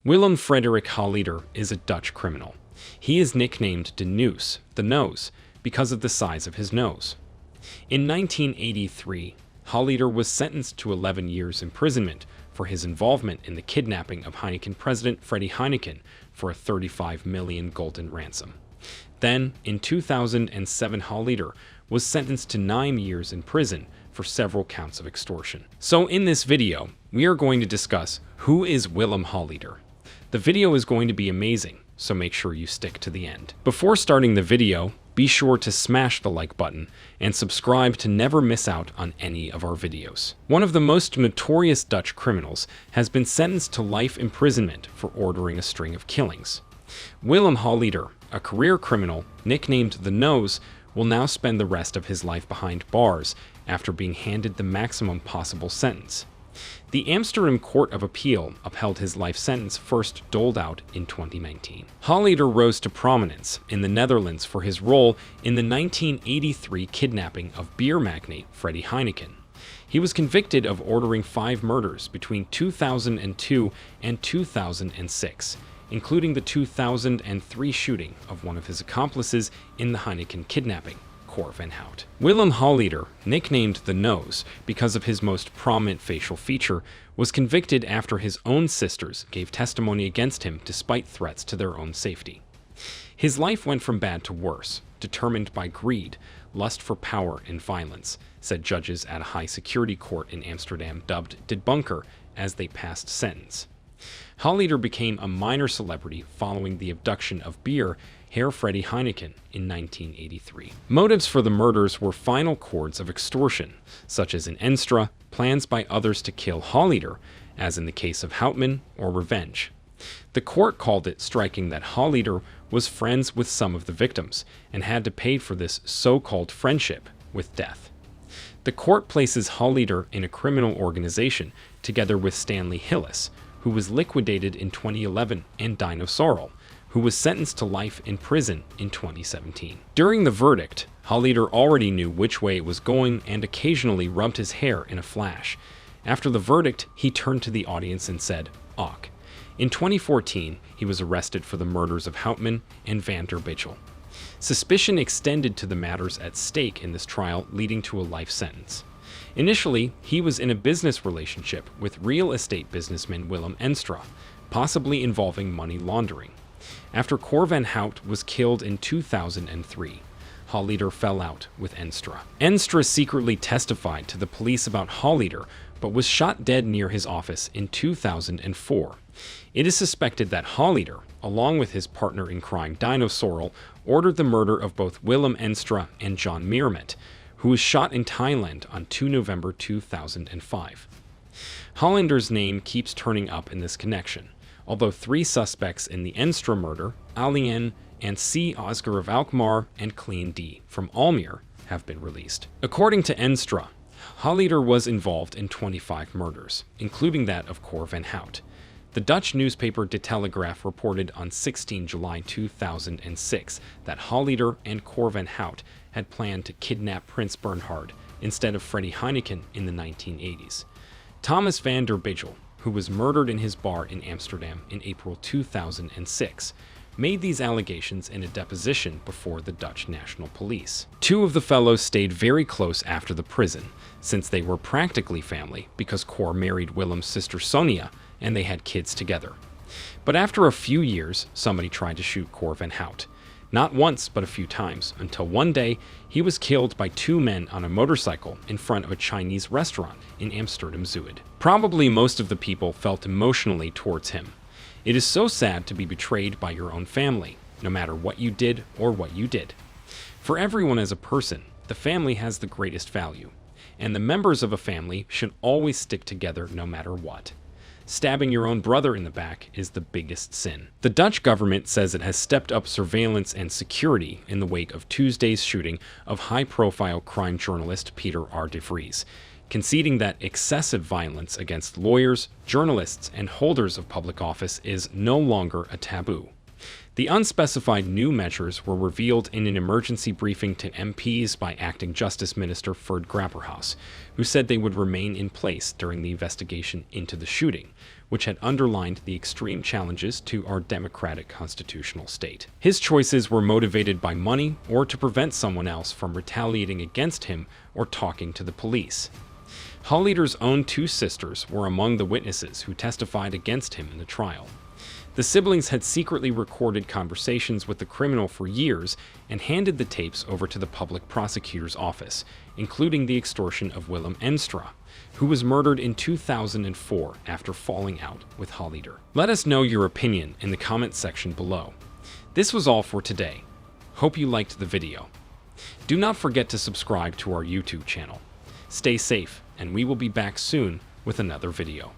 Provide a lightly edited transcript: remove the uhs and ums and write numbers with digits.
Willem Frederik Holleeder is a Dutch criminal. He is nicknamed Denus, the nose, because of the size of his nose. In 1983, Holleeder was sentenced to 11 years imprisonment for his involvement in the kidnapping of Heineken president Freddy Heineken for a 35 million golden ransom. Then, in 2007, Holleeder was sentenced to 9 years in prison for several counts of extortion. So in this video, we are going to discuss who is Willem Holleeder. The video is going to be amazing, so make sure you stick to the end. Before starting the video, be sure to smash the like button and subscribe to never miss out on any of our videos. One of the most notorious Dutch criminals has been sentenced to life imprisonment for ordering a string of killings. Willem Holleeder, a career criminal nicknamed the Nose, will now spend the rest of his life behind bars after being handed the maximum possible sentence. The Amsterdam Court of Appeal upheld his life sentence first doled out in 2019. Holleeder rose to prominence in the Netherlands for his role in the 1983 kidnapping of beer magnate Freddy Heineken. He was convicted of ordering 5 murders between 2002 and 2006, including the 2003 shooting of one of his accomplices in the Heineken Kidnapping, Cor van Hout. Willem Holleeder, nicknamed the Nose because of his most prominent facial feature, was convicted after his own sisters gave testimony against him despite threats to their own safety. His life went from bad to worse, determined by greed, lust for power, and violence, said judges at a high-security court in Amsterdam dubbed De Bunker as they passed sentence. Holleeder became a minor celebrity following the abduction of beer Herr Freddy Heineken in 1983. Motives for the murders were final chords of extortion, such as in Enstra, plans by others to kill Holleeder, as in the case of Houtman, or revenge. The court called it striking that Holleeder was friends with some of the victims and had to pay for this so-called friendship with death. The court places Holleeder in a criminal organization together with Stanley Hillis, who was liquidated in 2011, and Denus, who was sentenced to life in prison in 2017. During the verdict, Holleeder already knew which way it was going and occasionally rubbed his hair in a flash. After the verdict, he turned to the audience and said, "Och." In 2014, he was arrested for the murders of Houtman and Van der Bijl. Suspicion extended to the matters at stake in this trial, leading to a life sentence. Initially, he was in a business relationship with real estate businessman Willem Enstra, possibly involving money laundering. After Cor van Hout was killed in 2003, Holleeder fell out with Enstra. Enstra secretly testified to the police about Holleeder, but was shot dead near his office in 2004. It is suspected that Holleeder, along with his partner in crime Denus, ordered the murder of both Willem Enstra and John Meermet, who was shot in Thailand on 2 November 2005. Holleeder's name keeps turning up in this connection, although 3 suspects in the Enstra murder, Alien and C. Oscar of Alkmaar and Clean D. from Almere, have been released. According to Enstra, Holleeder was involved in 25 murders, including that of Cor van Hout. The Dutch newspaper De Telegraaf reported on 16 July 2006 that Holleeder and Cor van Hout had planned to kidnap Prince Bernhard instead of Freddy Heineken in the 1980s. Thomas Van der Bijl, who was murdered in his bar in Amsterdam in April 2006, made these allegations in a deposition before the Dutch National Police. 2 of the fellows stayed very close after the prison, since they were practically family because Cor married Willem's sister Sonia and they had kids together. But after a few years, somebody tried to shoot Cor van Hout. Not once, but a few times, until one day he was killed by 2 men on a motorcycle in front of a Chinese restaurant in Amsterdam Zuid. Probably most of the people felt emotionally towards him. It is so sad to be betrayed by your own family, no matter what you did or what you did. For everyone as a person, the family has the greatest value, and the members of a family should always stick together no matter what. Stabbing your own brother in the back is the biggest sin. The Dutch government says it has stepped up surveillance and security in the wake of Tuesday's shooting of high-profile crime journalist Peter R. de Vries, conceding that excessive violence against lawyers, journalists, and holders of public office is no longer a taboo. The unspecified new measures were revealed in an emergency briefing to MPs by Acting Justice Minister Ferd Grapperhaus, who said they would remain in place during the investigation into the shooting, which had underlined the extreme challenges to our democratic constitutional state. His choices were motivated by money or to prevent someone else from retaliating against him or talking to the police. Holleeder's own two sisters were among the witnesses who testified against him in the trial. The siblings had secretly recorded conversations with the criminal for years and handed the tapes over to the public prosecutor's office, including the extortion of Willem Enstra, who was murdered in 2004 after falling out with Holleeder. Let us know your opinion in the comment section below. This was all for today. Hope you liked the video. Do not forget to subscribe to our YouTube channel. Stay safe, and we will be back soon with another video.